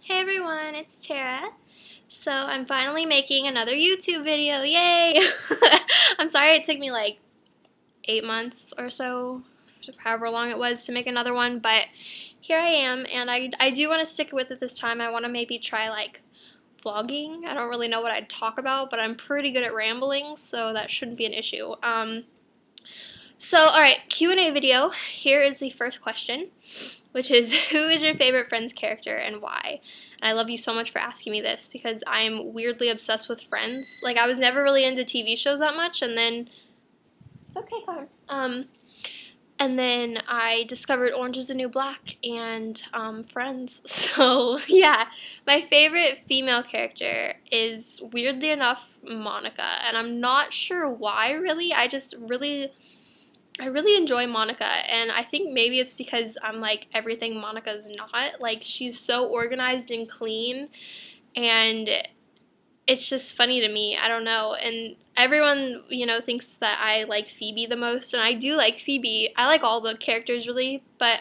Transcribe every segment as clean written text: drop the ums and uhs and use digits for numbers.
Hey everyone, it's Tara. So I'm finally making another YouTube video, yay! I'm sorry it took me like 8 months or so, however long it was to make another one, but here I am, and I do want to stick with it this time. I want to maybe try like vlogging. I don't really know what I'd talk about, but I'm pretty good at rambling, so that shouldn't be an issue. Alright, Q&A video. Here is the first question, which is, who is your favorite Friends character and why? And I love you so much for asking me this because I'm weirdly obsessed with Friends. Like, I was never really into TV shows that much, and then... It's okay, Carm. And then I discovered Orange is the New Black and Friends. So, yeah. My favorite female character is, weirdly enough, Monica. And I'm not sure why, really. I really enjoy Monica, and I think maybe it's because I'm like everything Monica's not. Like, she's so organized and clean, and it's just funny to me. I don't know. And everyone, thinks that I like Phoebe the most, and I do like Phoebe. I like all the characters, really, but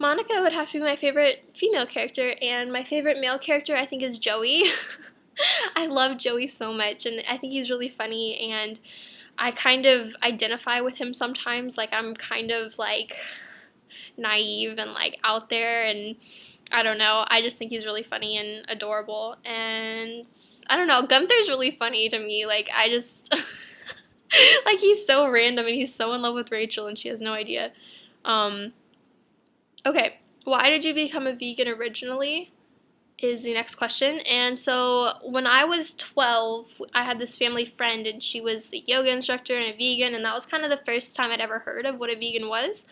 Monica would have to be my favorite female character, and my favorite male character, I think, is Joey. I love Joey so much, and I think he's really funny, and I kind of identify with him sometimes. Like, I'm kind of like naive and like out there, and I don't know, I just think he's really funny and adorable. And I don't know, Gunther's really funny to me. Like, I just like, he's so random, and he's so in love with Rachel, and she has no idea. Okay, why did you become a vegan originally is the next question. And so when I was 12, I had this family friend, and she was a yoga instructor and a vegan, and that was kind of the first time I'd ever heard of what a vegan was.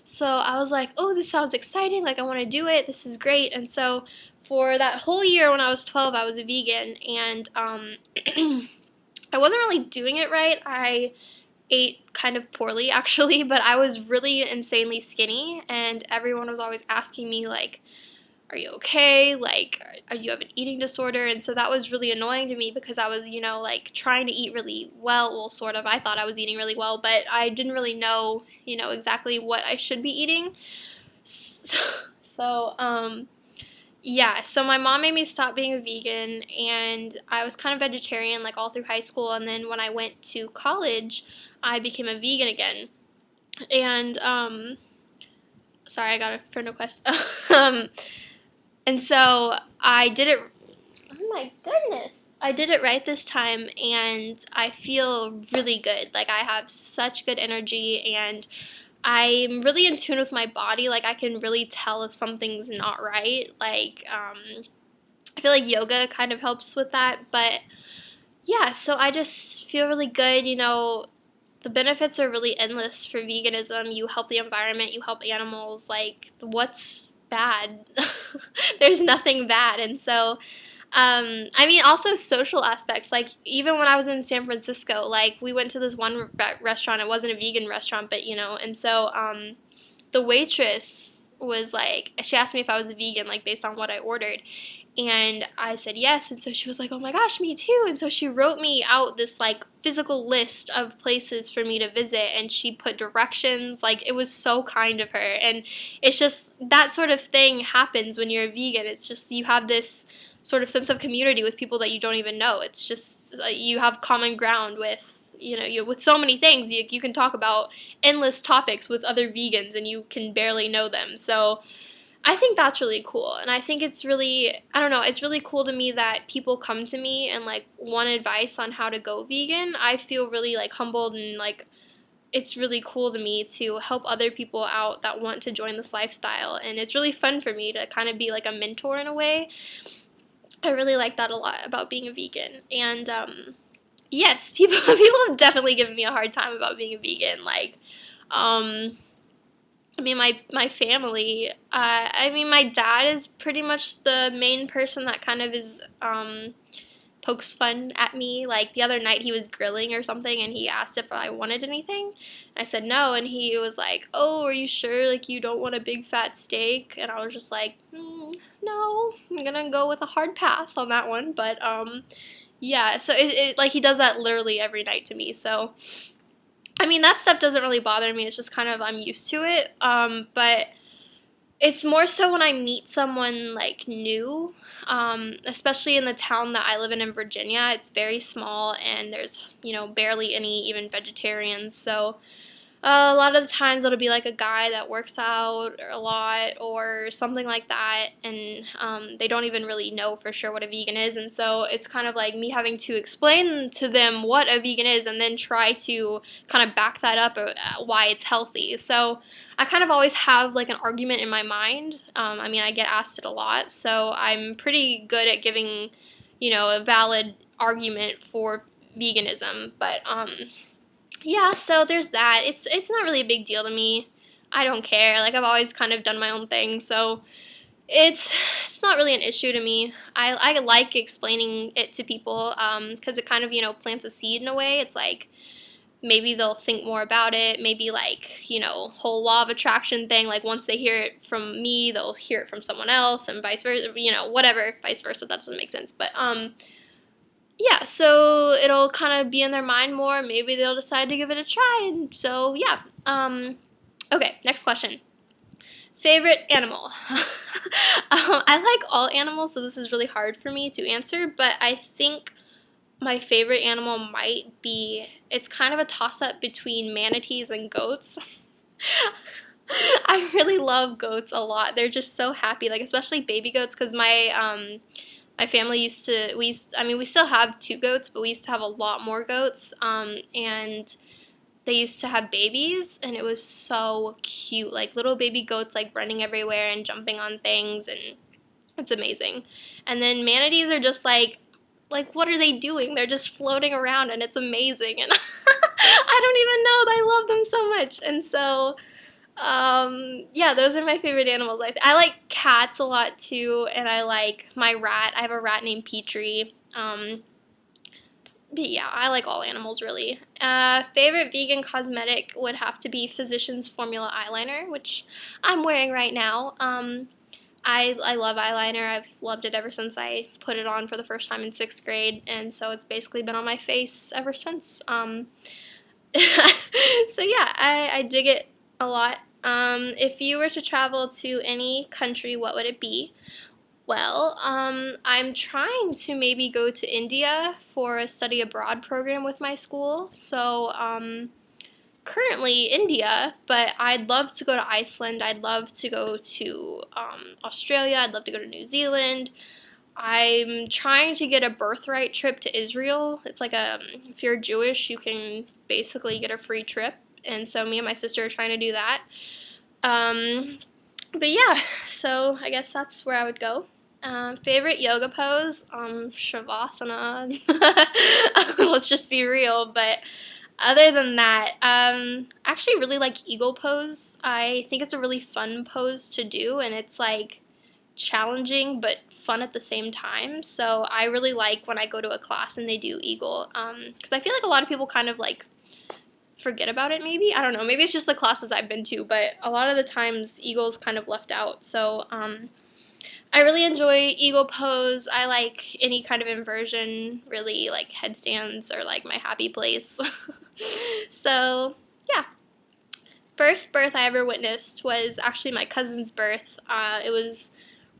So I was like, oh, this sounds exciting, like I want to do it, this is great. And so for that whole year when I was 12, I was a vegan, and I wasn't really doing it right. I ate kind of poorly, actually, but I was really insanely skinny, and everyone was always asking me, like, are you okay? Like, you have an eating disorder? And so that was really annoying to me because I was, like trying to eat really well, sort of. I thought I was eating really well, but I didn't really know, exactly what I should be eating. Yeah, so my mom made me stop being a vegan, and I was kind of vegetarian, like, all through high school, and then when I went to college, I became a vegan again. And, sorry, I got a friend request. And so I did it, oh my goodness, I did it right this time, and I feel really good. Like, I have such good energy, and I'm really in tune with my body. Like, I can really tell if something's not right. Like, I feel like yoga kind of helps with that, but yeah, so I just feel really good. The benefits are really endless for veganism. You help the environment, you help animals. Like, what's bad? There's nothing bad. And so, also social aspects. Like, even when I was in San Francisco, like, we went to this one restaurant. It wasn't a vegan restaurant, but, and so, the waitress was like, she asked me if I was a vegan, like, based on what I ordered. And I said yes, and so she was like, oh my gosh, me too. And so she wrote me out this, like, physical list of places for me to visit, and she put directions. Like, it was so kind of her. And it's just, that sort of thing happens when you're a vegan. It's just, you have this sort of sense of community with people that you don't even know. It's just, you have common ground with, with so many things. You can talk about endless topics with other vegans, and you can barely know them. So I think that's really cool, and I think it's really, I don't know, it's really cool to me that people come to me and, like, want advice on how to go vegan. I feel really, like, humbled, and, like, it's really cool to me to help other people out that want to join this lifestyle, and it's really fun for me to kind of be, like, a mentor in a way. I really like that a lot about being a vegan, and, yes, people have definitely given me a hard time about being a vegan, like, my family, my dad is pretty much the main person that kind of is, pokes fun at me. Like, the other night he was grilling or something, and he asked if I wanted anything. I said no, and he was like, oh, are you sure, like, you don't want a big fat steak? And I was just like, no, I'm gonna go with a hard pass on that one. But, yeah, so like, he does that literally every night to me, so that stuff doesn't really bother me. It's just kind of, I'm used to it. But It's more so when I meet someone like new, especially in the town that I live in Virginia. It's very small and there's, barely any even vegetarians. So a lot of the times it'll be like a guy that works out a lot or something like that, and they don't even really know for sure what a vegan is, and so it's kind of like me having to explain to them what a vegan is and then try to kind of back that up why it's healthy. So I kind of always have like an argument in my mind. I get asked it a lot, so I'm pretty good at giving, a valid argument for veganism, but yeah, so there's that. It's not really a big deal to me. I don't care. Like I've always kind of done my own thing, so it's it's not really an issue to me. I like explaining it to people because it kind of plants a seed in a way. It's like maybe they'll think more about it. Maybe like whole law of attraction thing. Like once they hear it from me, they'll hear it from someone else, and vice versa. Whatever, vice versa. That doesn't make sense, but yeah, so it'll kind of be in their mind more. Maybe they'll decide to give it a try. And so, yeah. Okay, next question. Favorite animal? I like all animals, so this is really hard for me to answer. But I think my favorite animal might be, it's kind of a toss-up between manatees and goats. I really love goats a lot. They're just so happy, like especially baby goats, because my family we still have 2 goats, but we used to have a lot more goats, and they used to have babies, and it was so cute, like little baby goats, like running everywhere and jumping on things, and it's amazing. And then manatees are just like what are they doing? They're just floating around, and it's amazing, and I don't even know, I love them so much, and so yeah, those are my favorite animals. I like cats a lot too, and I like my rat. I have a rat named Petrie. But yeah, I like all animals really. Favorite vegan cosmetic would have to be Physicians Formula eyeliner, which I'm wearing right now. I love eyeliner. I've loved it ever since I put it on for the first time in 6th grade, and so it's basically been on my face ever since. So yeah, I dig it a lot. If you were to travel to any country, what would it be? Well, I'm trying to maybe go to India for a study abroad program with my school. So, currently India, but I'd love to go to Iceland. I'd love to go to Australia. I'd love to go to New Zealand. I'm trying to get a birthright trip to Israel. It's like if you're Jewish, you can basically get a free trip. And so me and my sister are trying to do that. But yeah, so I guess that's where I would go. Favorite yoga pose? Shavasana. Let's just be real. But other than that, I actually really like eagle pose. I think it's a really fun pose to do, and it's like challenging but fun at the same time. So I really like when I go to a class and they do eagle, because I feel like a lot of people kind of like forget about it maybe. I don't know. Maybe it's just the classes I've been to, but a lot of the times eagle's kind of left out. So I really enjoy eagle pose. I like any kind of inversion, really, like headstands or like my happy place. So yeah. First birth I ever witnessed was actually my cousin's birth. It was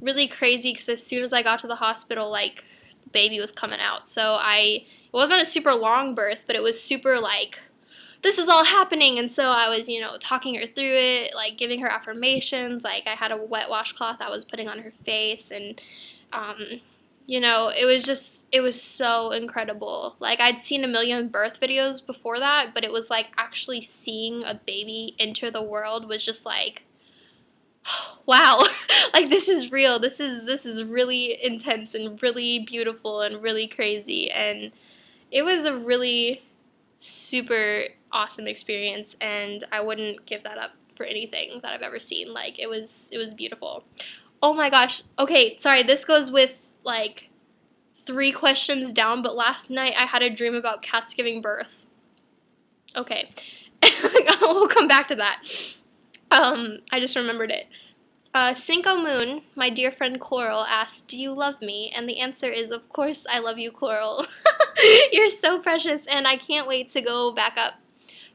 really crazy because as soon as I got to the hospital, like, the baby was coming out. So it wasn't a super long birth, but it was super like, this is all happening, and so I was, talking her through it, like giving her affirmations, like I had a wet washcloth I was putting on her face, and, it was so incredible. Like, I'd seen a million birth videos before that, but it was like actually seeing a baby enter the world was just like, wow, like this is real, this is really intense and really beautiful and really crazy, and it was a really super awesome experience, and I wouldn't give that up for anything that I've ever seen. Like, it was beautiful. Oh my gosh. Okay, sorry, this goes with like 3 questions down, but last night I had a dream about cats giving birth. Okay. We'll come back to that. I just remembered it. Cinco Moon, my dear friend Coral, asked, do you love me? And the answer is, of course I love you, Coral. You're so precious, and I can't wait to go back up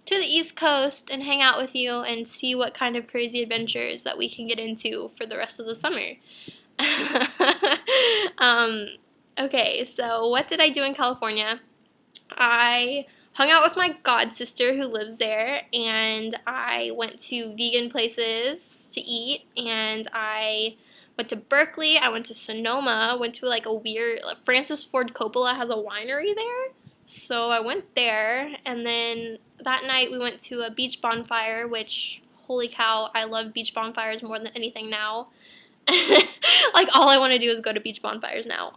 to the East Coast and hang out with you and see what kind of crazy adventures that we can get into for the rest of the summer. um, okay, so what did I do in California? I hung out with my god sister who lives there, and I went to vegan places to eat, and I went to Berkeley, I went to Sonoma, went to like a weird, like Francis Ford Coppola has a winery there, so I went there, and then that night we went to a beach bonfire, which, holy cow, I love beach bonfires more than anything now. Like, all I want to do is go to beach bonfires now.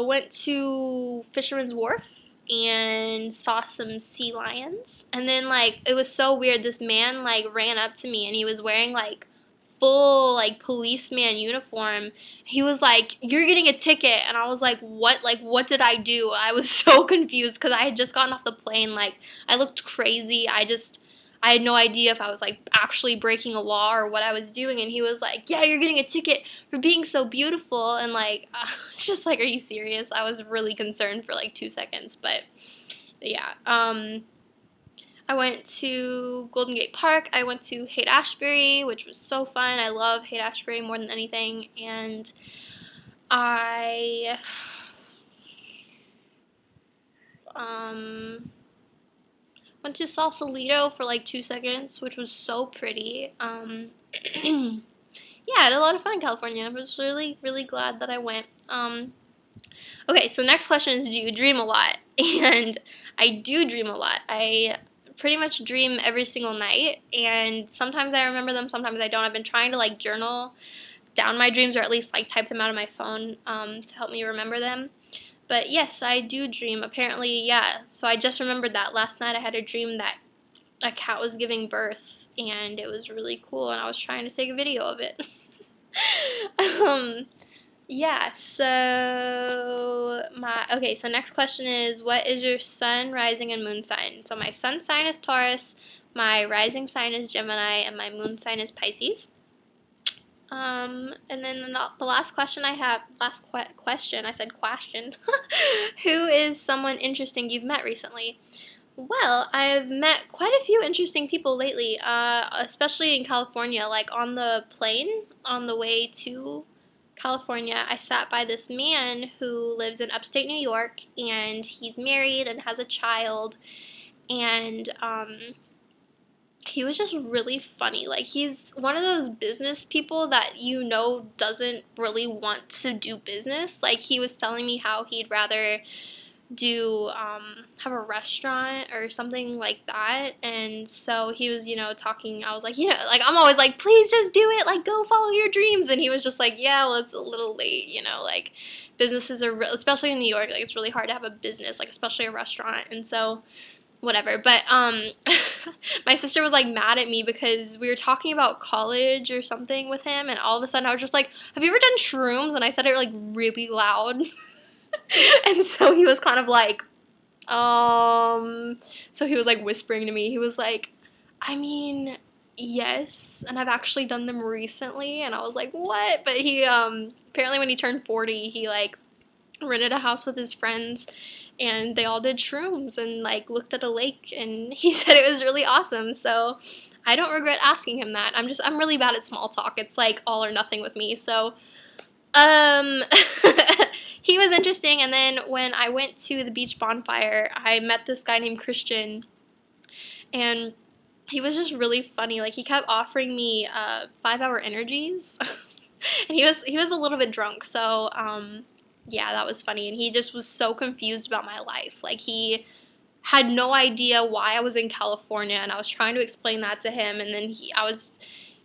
Went to Fisherman's Wharf and saw some sea lions. And then, like, it was so weird. This man, like, ran up to me and he was wearing, like, full, like, policeman uniform. He was like, "You're getting a ticket." And I was like, "What? Like, what did I do?" I was so confused because I had just gotten off the plane. Like, I looked crazy. I had no idea if I was, like, actually breaking a law or what I was doing, and he was like, "Yeah, you're getting a ticket for being so beautiful," and, like, it's just like, are you serious? I was really concerned for, like, 2 seconds, but, yeah, I went to Golden Gate Park, I went to Haight-Ashbury, which was so fun. I love Haight-Ashbury more than anything, and I, went to Sausalito for like 2 seconds, which was so pretty. Yeah, I had a lot of fun in California. I was really, really glad that I went. Okay, so next question is, do you dream a lot? And I do dream a lot. I pretty much dream every single night, and sometimes I remember them, sometimes I don't. I've been trying to like journal down my dreams, or at least like type them out on my phone to help me remember them. But yes, I do dream. Apparently, yeah. So I just remembered that last night I had a dream that a cat was giving birth, and it was really cool, and I was trying to take a video of it. Yeah, so so next question is, what is your sun, rising, and moon sign? So my sun sign is Taurus, my rising sign is Gemini, and my moon sign is Pisces. And then the last question I have, question, I said question. Who is someone interesting you've met recently? Well, I've met quite a few interesting people lately, especially in California. Like on the plane, on the way to California, I sat by this man who lives in upstate New York, and he's married and has a child, and he was just really funny. Like, he's one of those business people that doesn't really want to do business. Like, he was telling me how he'd rather have a restaurant or something like that. And so he was, talking. I was like, like, I'm always like, please just do it. Like, go follow your dreams. And he was just like, yeah, well, it's a little late, like, businesses are, especially in New York, like, it's really hard to have a business, like, especially a restaurant. And so whatever, but my sister was like mad at me because we were talking about college or something with him, and all of a sudden I was just like, have you ever done shrooms? And I said it like really loud. And so he was kind of like, so he was like whispering to me. He was like, I mean, yes, and I've actually done them recently. And I was like, what? But he apparently when he turned 40, he like rented a house with his friends, and they all did shrooms and like looked at a lake, and he said it was really awesome. So I don't regret asking him that. I'm really bad at small talk. It's like all or nothing with me. So he was interesting. And then when I went to the beach bonfire, I met this guy named Christian, and he was just really funny. Like, he kept offering me 5-hour energies. And he was a little bit drunk, so yeah, that was funny. And he just was so confused about my life. Like, he had no idea why I was in California, and I was trying to explain that to him. And then he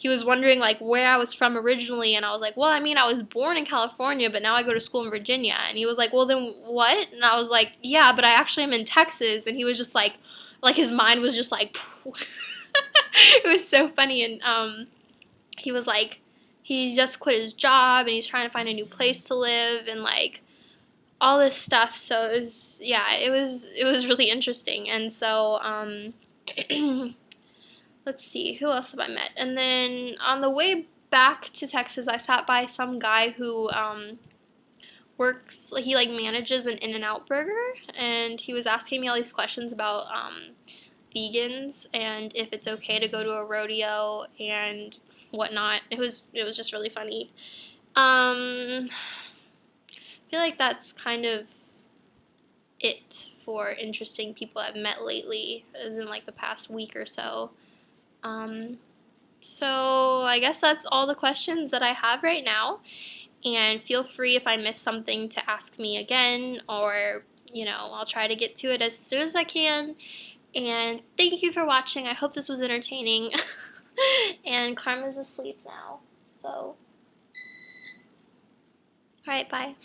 was wondering like where I was from originally, and I was like, well, I mean, I was born in California, but now I go to school in Virginia. And he was like, well, then what? And I was like, yeah, but I actually am in Texas. And he was just like his mind was just like it was so funny. And he was like, he just quit his job and he's trying to find a new place to live and like all this stuff. So it was really interesting. And so let's see, who else have I met? And then on the way back to Texas, I sat by some guy who works, like he like manages an In-N-Out burger, and he was asking me all these questions about vegans and if it's okay to go to a rodeo and whatnot. It was just really funny. I feel like that's kind of it for interesting people I've met lately, as in like the past week or so. Um, so I guess that's all the questions that I have right now. And feel free if I miss something to ask me again, or I'll try to get to it as soon as I can. And thank you for watching. I hope this was entertaining. And Karma's asleep now. So, alright, bye.